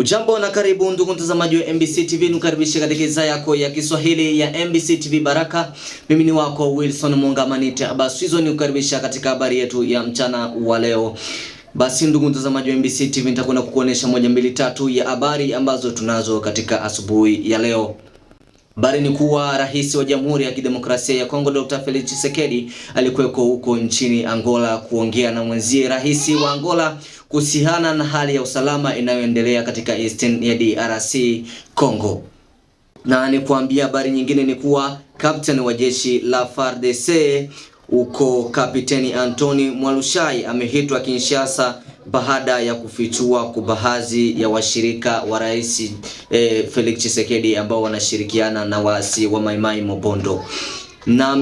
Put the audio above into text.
Ujambo na karibu ndugu mtazamaji wa MBC TV, nukaribisha katika idhaa yako ya Kiswahili ya MBC TV Baraka. Mimi ni wako Wilson Mungamanite Abaswizo, nukaribisha katika habari yetu ya mchana wa leo. Basi ndugu mtazamaji wa MBC TV, nitakwenda kukuonesha moja mbili tatu ya habari ambazo tunazo katika asubuhi ya leo. Habari ni kuwa Rais wa Jamhuri ya Kidemokrasia ya Kongo Dr. Felix Tshisekedi alikuweko huko nchini Angola kuongea na mwenzie Rais wa Angola kuhusiana na hali ya usalama inayoendelea katika Eastern ya DRC Congo. Na ni kuambia habari nyingine ni kuwa Captain wa jeshi la FARDC uko Kapiteni Antoni Mwalushai amehitwa Kinshasa baada ya kufichua kubahazi ya washirika wa Rais Felix Tshisekedi ambao wanashirikiana na waasi wa Mai Mai Mobondo. Na